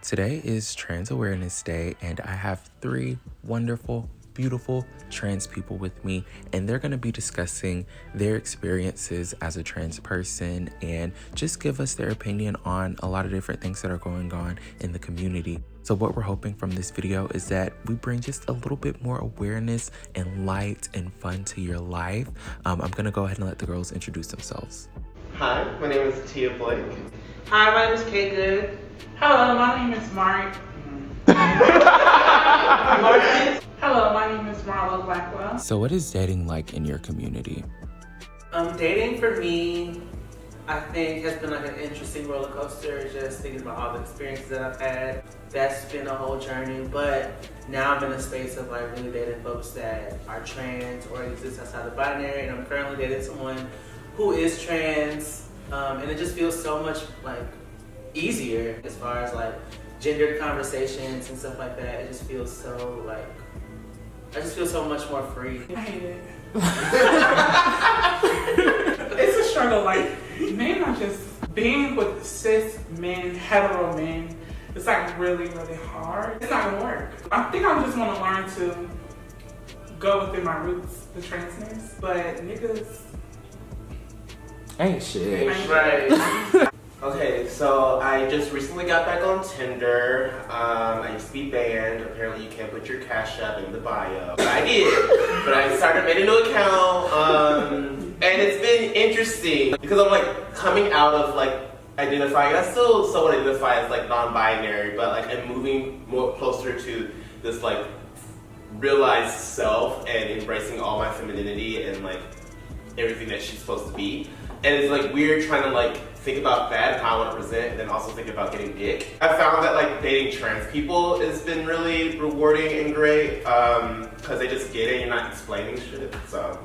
Today is Trans Awareness Day, and I have three wonderful, beautiful trans people with me, and they're going to be discussing their experiences as a trans person and just give us their opinion on a lot of different things that are going on in the community. So what we're hoping from this video is that we bring just a little bit more awareness and light and fun to your life. I'm going to go ahead and let the girls introduce themselves. Hi, my name is Tia Blake. Hi, my name is KaeGood. Hello, my name is Mark. Hello, my name is Marleaux Blackwell. So what is dating like in your community? Dating for me, I think has been like an interesting roller coaster. Just thinking about all the experiences that I've had. That's been a whole journey. But now I'm in a space of like really dating folks that are trans or exist outside the binary, and I'm currently dating someone who is trans, and it just feels so much like easier as far as like gendered conversations and stuff like that. It just feels so like, I just feel so much more free. I hate it. It's a struggle. Like, men are just being with cis men, hetero men. It's like really, really hard. It's not gonna work. I think I just want to learn to go within my roots, the transness. But niggas Ain't shit. Right. Okay, so I just recently got back on Tinder. I used to be banned. Apparently you can't put your Cash App in the bio. But I did. But I started made a new account. And it's been interesting because I'm like coming out of like identifying. I still somewhat identify as like non-binary, but like I'm moving more closer to this like realized self and embracing all my femininity and like everything that she's supposed to be. And it's like weird trying to like think about that and how I want to present, and then also think about getting dick. I found that like dating trans people has been really rewarding and great because they just get it. You're not explaining shit. So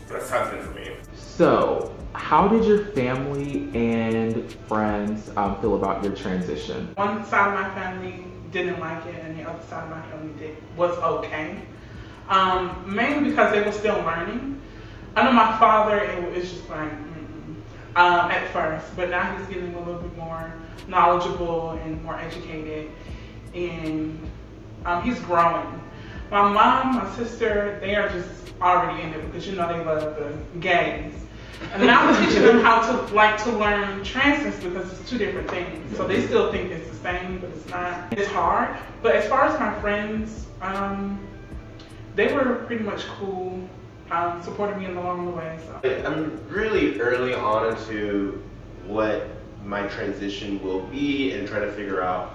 that's how it's been for me. So, how did your family and friends feel about your transition? one side of my family didn't like it, and the other side of my family was okay. Mainly because they were still learning. I know my father, it was just like, at first, but now he's getting a little bit more knowledgeable and more educated, and he's growing. My mom, my sister, they are just already in it because you know they love the gays. And now I'm teaching them how to learn transness because it's two different things. So they still think it's the same, but it's not. It's hard. But as far as my friends, they were pretty much cool. Supported me along the way. So. I'm really early on into what my transition will be and trying to figure out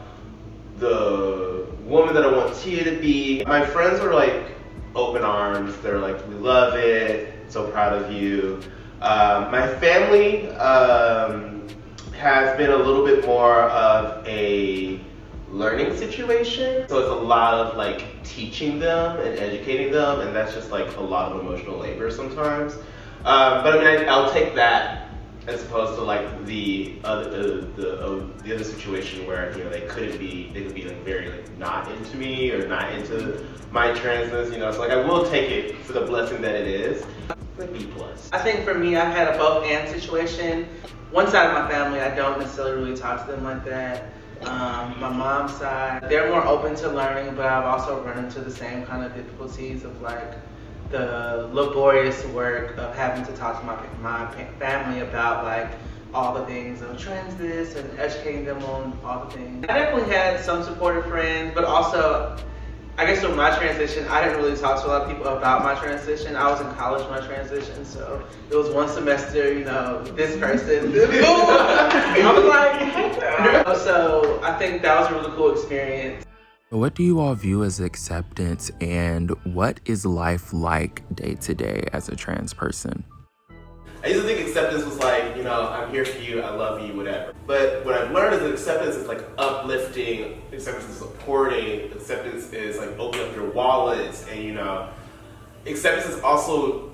the woman that I want Tia to be. My friends are like open arms. They're like, we love it, so proud of you. My family has been a little bit more of a learning situation. So it's a lot of like teaching them and educating them, and that's just like a lot of emotional labor sometimes. But I mean, I'll take that as opposed to like the other situation where they could be like very like not into me or not into my transness, So like I will take it for the blessing that it is. Like B+. I think for me, I've had a both and situation. One side of my family, I don't necessarily really talk to them like that. My mom's side, they're more open to learning, but I've also run into the same kind of difficulties of like the laborious work of having to talk to my family about like all the things of transness and educating them on all the things. I definitely had some supportive friends, but also I guess with my transition, I didn't really talk to a lot of people about my transition. I was in college when I transitioned, so it was one semester, this person. I was like, hey. So I think that was a really cool experience. What do you all view as acceptance, and what is life like day to day as a trans person? I used to think acceptance was like, I'm here for you, I love you, whatever. But what I've learned is that acceptance is like uplifting, acceptance is supporting, acceptance is like opening up your wallets, and acceptance is also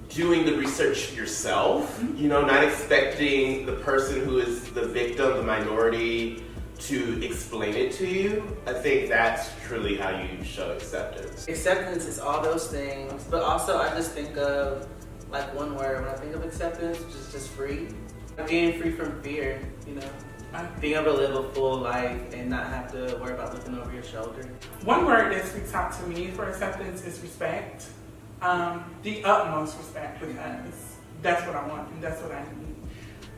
doing the research yourself, not expecting the person who is the victim, the minority, to explain it to you. I think that's truly how you show acceptance. Acceptance is all those things, but also I just think of like one word when I think of acceptance, which is just free. Being free from fear, Being able to live a full life and not have to worry about looking over your shoulder. One word that speaks out to me for acceptance is respect. The utmost respect, because that's what I want and that's what I need.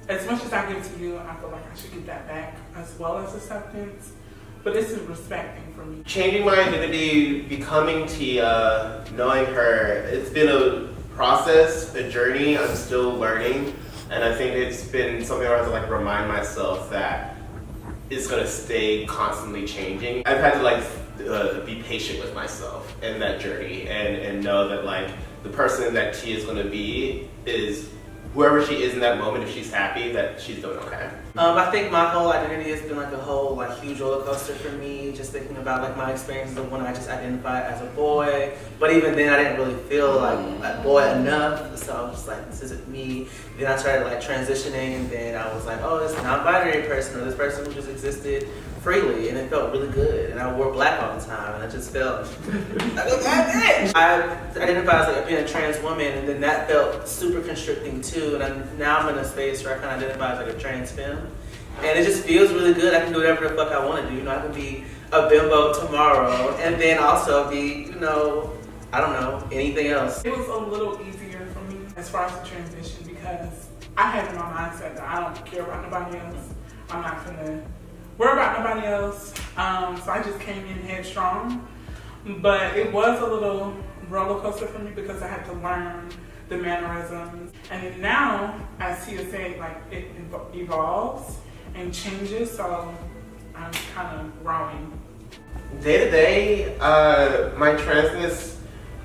As much as I give to you, I feel like I should get that back as well as acceptance. But it's a respect thing for me. Changing my identity, becoming Tia, knowing her, it's been a process, a journey. I'm still learning. And I think it's been something where I have to like remind myself that it's gonna stay constantly changing. I've had to like be patient with myself in that journey and know that like the person that Tia is gonna be is whoever she is in that moment. If she's happy, that she's doing okay. I think my whole identity has been like a whole like huge roller coaster for me. Just thinking about like my experiences of when I just identified as a boy, but even then I didn't really feel like a boy enough. So I was just like, this isn't me. Then I started like transitioning, and then I was like, oh, this non-binary person or this person who just existed freely, and it felt really good. And I wore black all the time, and I just felt like a bad bitch. I identified as like being a trans woman, and then that felt super constricting too. And now I'm in a space where I kind of identify as like a trans femme, and it just feels really good. I can do whatever the fuck I want to do. You know, I can be a bimbo tomorrow, and then also be, you know, I don't know, anything else. It was a little easier for me as far as the transition because I had in my mindset that I don't care about nobody else. I'm not gonna worry about nobody else. So I just came in headstrong. But it was a little roller coaster for me because I had to learn the mannerisms. And then now, as Tia said, like it evolves and changes, so I'm kind of growing. Day to day, my transness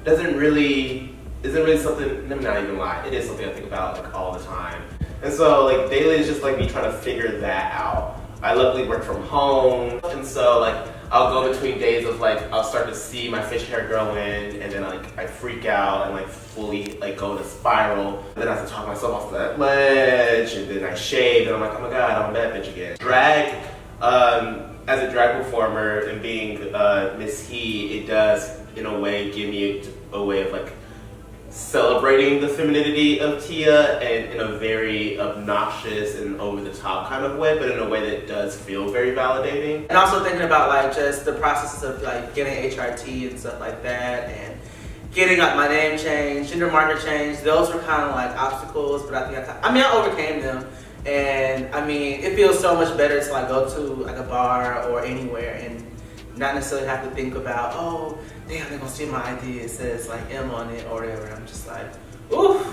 isn't really something. Let me not even lie. It is something I think about like all the time. And so like daily is just like me trying to figure that out. I luckily work from home, and so like I'll go between days of like I'll start to see my fish hair grow in, and then I freak out and like fully like go in a spiral. And then I have to talk myself off that ledge, and then I shave, and I'm like, oh my god, I'm a bad bitch again. Drag, as a drag performer and being Miss He, it does in a way give me a way of like celebrating the femininity of Tia, and in a very obnoxious and over the top kind of way, but in a way that does feel very validating. And also thinking about like just the processes of like getting HRT and stuff like that, and getting like my name changed, gender marker changed. Those were kind of like obstacles, but I think I overcame them. And I mean, it feels so much better to like go to like a bar or anywhere and not necessarily have to think about, oh, damn, they're gonna see my ID, it says like M on it or whatever. I'm just like, oof.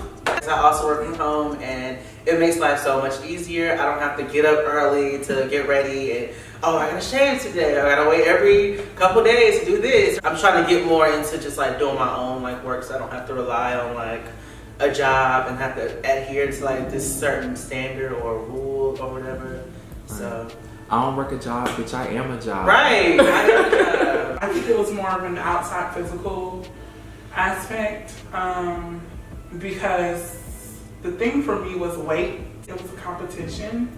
I also work from home, and it makes life so much easier. I don't have to get up early to get ready and, oh, I gotta shave today. I gotta wait every couple days to do this. I'm trying to get more into just like doing my own like work, so I don't have to rely on like a job and have to adhere to like this certain standard or rule or whatever. So I don't work a job, bitch. I am a job. right, I am a job. I think it was more of an outside physical aspect because the thing for me was weight. It was a competition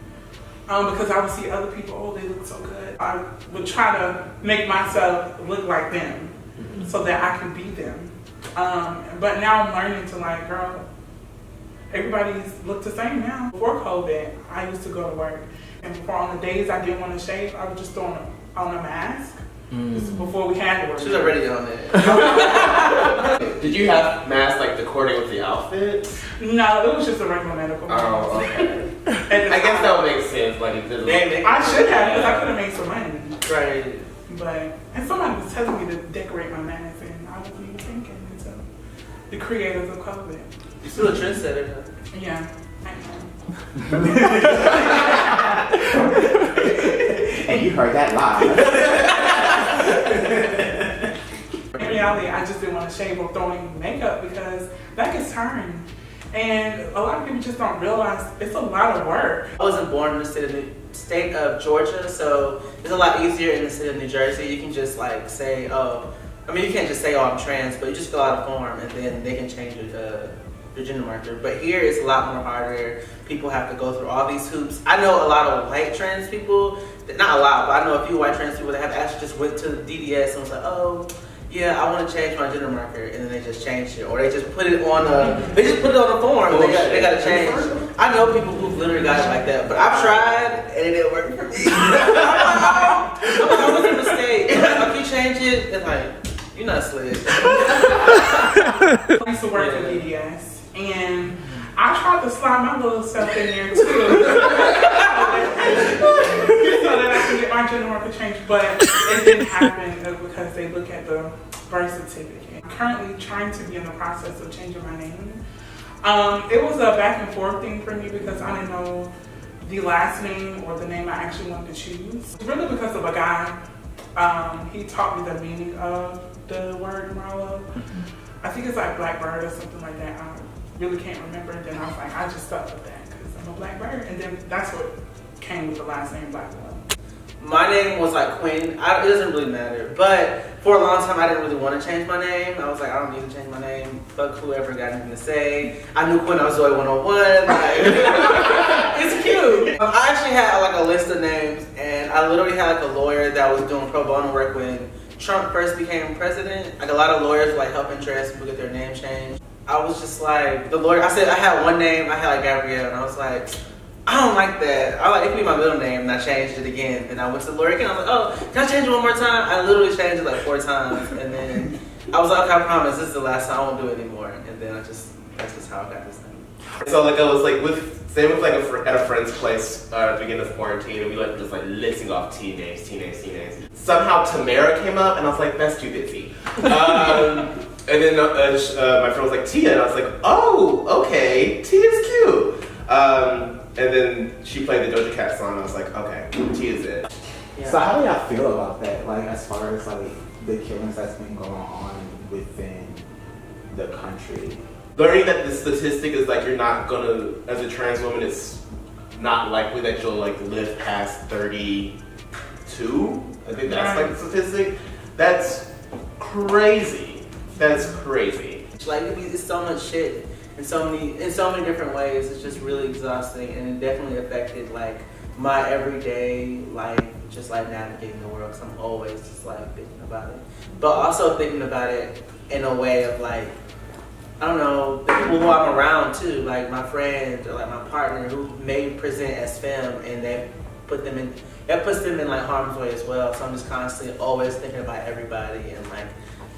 because I would see other people, oh, they look so good. I would try to make myself look like them so that I could be them. But now I'm learning to like, girl, everybody's look the same now. Before COVID, I used to go to work, and before on the days I didn't want to shave, I would just throw on a mask. This is before we had to work. She's already on that. Did you have masks like according with the outfit? No, it was just a regular medical mask. Oh, okay. And I guess that would make sense. Like, if I should have, because I could have made some money. Right. But, and somebody was telling me to decorate my mask, and I wasn't even thinking until the creators of COVID. You're still a trendsetter, though. Yeah, I am. And you heard that live. In reality, I just didn't want to shave or throw in makeup because that gets tiring. And a lot of people just don't realize it's a lot of work. I wasn't born in the state of Georgia, so it's a lot easier in the state of New Jersey. You can just like say, oh, I mean, you can't just say, oh, I'm trans, but you just fill out a form and then they can change your gender marker. But here it's a lot more harder. People have to go through all these hoops. I know a lot of white trans people, not a lot, but I know a few white trans people that have actually just went to the DDS and was like, oh, yeah, I want to change my gender marker, and then they just changed it, or they just put it on a form. And they got to change. I know people who've literally got it like that, but I've tried and it didn't work for me. I'm like, it was a mistake. If you change it, it's like you're not slick. I used to work at BDS, and I tried to slide my little stuff in there too, so that I could get my gender marker changed, but it didn't happen because they look at the birth certificate. I'm currently trying to be in the process of changing my name. It was a back and forth thing for me because I didn't know the last name or the name I actually wanted to choose. Really because of a guy. He taught me the meaning of the word Marleaux. I think it's like blackbird or something like that. I really can't remember. And then I was like, I just stuck with that because I'm a blackbird. And then that's what came with the last name Blackwell. My name was like Quinn. It doesn't really matter. But for a long time, I didn't really want to change my name. I was like, I don't need to change my name. Fuck whoever got anything to say. I knew Quinn, I was Zoe 101. Like, it's cute. I actually had like a list of names, and I literally had like a lawyer that was doing pro bono work when Trump first became president. Like a lot of lawyers were like help interest people get their name changed. I was just like, the lawyer, I said I had one name, I had like Gabrielle, and I was like, I don't like that. I like it could be my middle name, and I changed it again. And I went to the lawyer again. I was like, oh, can I change it one more time? I literally changed it like 4 times, and then I was like, okay, I promise this is the last time. I won't do it anymore. And then that's just how I got this name. So like I was like same with like at a friend's place at the beginning of quarantine, and we like just like listing off T names. Somehow Tamara came up, and I was like, that's too busy. And then my friend was like Tia, and I was like, oh, okay, Tia's cute. And then she played the Doja Cat song, and I was like, okay, Tia's it. Yeah. So how do y'all feel about that? Like as far as like the killings that's been going on within the country? Learning that the statistic is like you're not gonna, as a trans woman, it's not likely that you'll like live past 32. I think that's like the statistic. That's crazy. That's crazy. Like it's so much shit in so many different ways. It's just really exhausting, and it definitely affected like my everyday life, just like navigating the world. Cause I'm always just like thinking about it, but also thinking about it in a way of like, I don't know, the people who I'm around too, like my friends or like my partner who may present as femme, and that puts them in like harm's way as well. So I'm just constantly always thinking about everybody, and like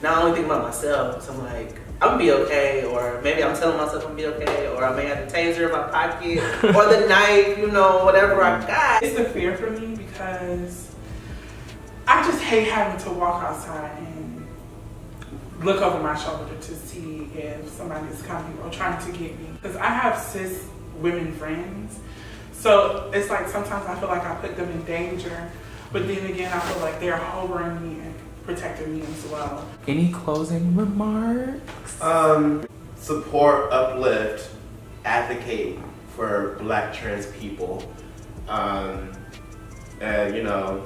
not only thinking about myself. So I'm like, I'm gonna be okay, or maybe I'm telling myself I'm gonna be okay, or I may have the taser in my pocket, or the knife, you know, whatever I got. It's a fear for me because I just hate having to walk outside and look over my shoulder to see if somebody's coming or trying to get me. Because I have cis women friends, so it's like sometimes I feel like I put them in danger, but then again I feel like they're hovering me and protecting me as well. Any closing remarks? Support, uplift, advocate for Black trans people. And you know,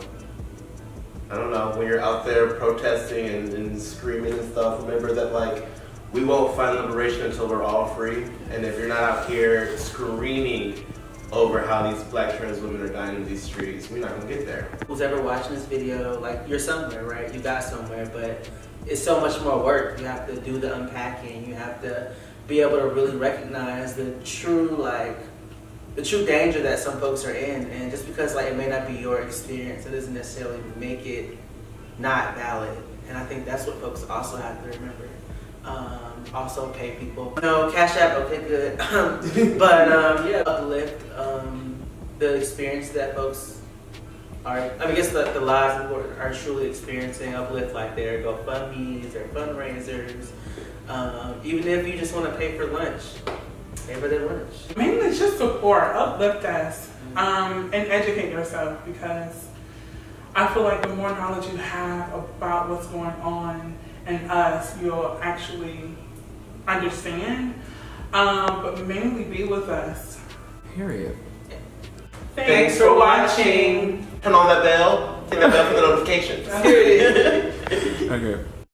I don't know, when you're out there protesting and screaming and stuff, remember that like we won't find liberation until we're all free. And if you're not out here screaming over how these Black trans women are dying in these streets, we're not gonna get there. Who's ever watching this video, like you're somewhere, right? You got somewhere, but it's so much more work. You have to do the unpacking. You have to be able to really recognize the true danger that some folks are in. And just because like it may not be your experience, it doesn't necessarily make it not valid. And I think that's what folks also have to remember. Also pay people. No, Cash App, okay, good. But yeah, uplift the experience that folks are, I guess the lives people are truly experiencing. Uplift like their GoFundMes, their fundraisers. Even if you just want to pay for lunch, pay for their lunch. Mainly just support, uplift us, and educate yourself, because I feel like the more knowledge you have about what's going on in us, you'll actually understand, but mainly be with us. Period. Thanks for watching. Turn on that bell, hit that bell for the notifications. Period. Okay.